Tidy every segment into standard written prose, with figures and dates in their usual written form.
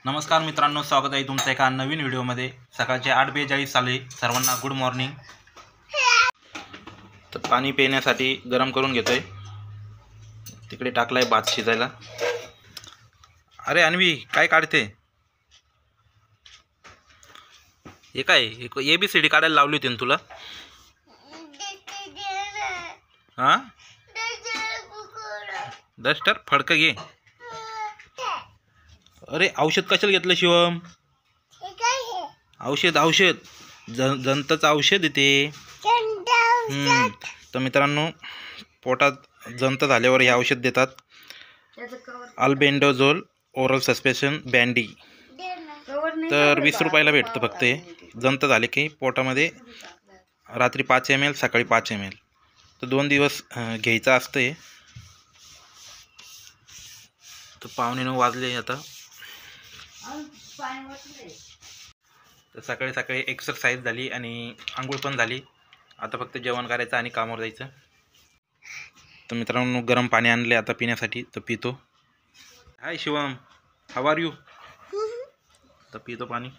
नमस्कार मित्रांनो, स्वागत आहे तुमचं एका नवीन व्हिडिओमध्ये। सकाळचे 8:42 चालू आहे। सर्वांना गुड मॉर्निंग। तर पाणी पिण्यासाठी गरम करून घेतोय। तिकडे टाकलाय भात शिजायला। अरे अन्वी, काय काढते? हे काय ABCD काढायला लावली होती ना तुला? हां, डस्टर फडकं घे। अरे औषध कशाला घेतलं शिवम? औषध जंतचं औषध आहे ते। तर मित्रांनो, पोटात जंत झाल्यावर हे औषध देतात, अल्बेंडाझोल ओरल सस्पेन्शन बँडी। तर 20 रुपयाला भेटतं फक्त हे। जंत झाले की पोटामध्ये रात्री 5 ml, सकाळी 5 ml, तर 2 दिवस घ्यायचं असतं हे। तर 9:15 वाजले आता। तर सकाळी सकाळी एक्सरसाइज झाली आणि आंघोळ पण झाली। आता फक्त जेवण करायचं आणि कामावर जायचं। तर मित्रांनो, गरम पाणी आणले आता पिण्यासाठी, तर पितो। हाय शिवम, हाऊ आर यू? तर पितो पाणी।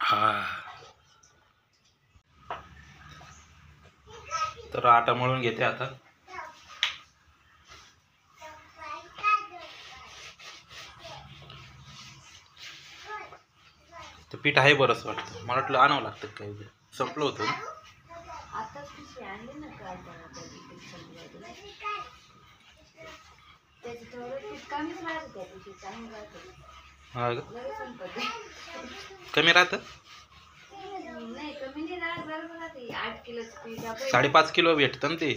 हा, तर आटा मळून घेते आता। तर पीठ आहे बरंच वाटतं, मला वाटलं आणावं लागतं काय, उद्या संपलं होतं ना। हा, कमी राहतं। 5.5 किलो भेटतं ना ते।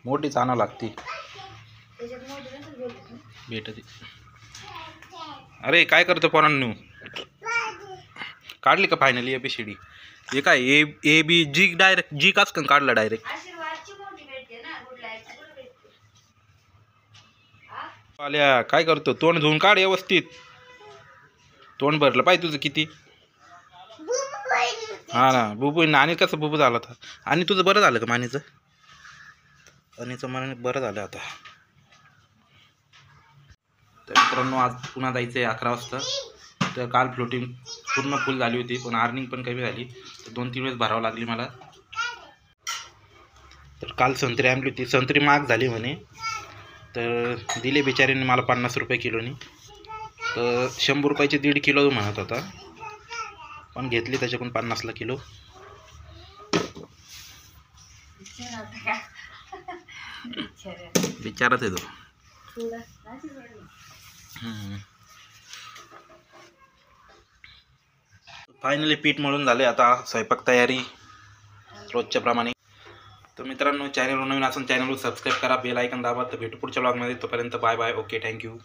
मोठीच आणावं लागते, भेटते। अरे काय करतो पोरांनो? काढली का फायनली ABCD? हे काय ABG डायरेक्ट जी काच काढला डायरेक्ट? आल्या, काय करतो? तोंड धुवून काढ व्यवस्थित। तोंड भरलं पाहिजे तुझं किती। हा ना, बुबू आणि कसं बुबू झाला होता। आणि तुझं बरं झालं का मानेचं? अनिचं मन बरं झालं आता। तर मित्रांनो, आज पुन्हा जायचं आहे 11 वाजता। तर काल फ्लोटिंग पूर्ण फुल झाली होती, पण अर्निंग पण कमी झाली, तर 2-3 वेळेस भरावं लागली मला। तर काल संत्री आणली होती, संत्री महाग झाली म्हणे, तर दिले बिचारीने मला 50 रुपये किलोनी। तर 100 रुपयाचे 1.5 किलो म्हणत होता, पण घेतली त्याच्याकडून 50ला किलो। बिचाराच आहे तो। फायनली पीठ मळून झाले, आता स्वयंपाक तयारी रोजच्या प्रमाणे। तर मित्रांनो, चॅनलवर नवीन असेल चॅनलवर सबस्क्राईब करा, बेल आयकॉन दाबा। तर भेटू पुढच्या ब्लॉगमध्ये, तोपर्यंत बाय बाय, ओके, थँक्यू।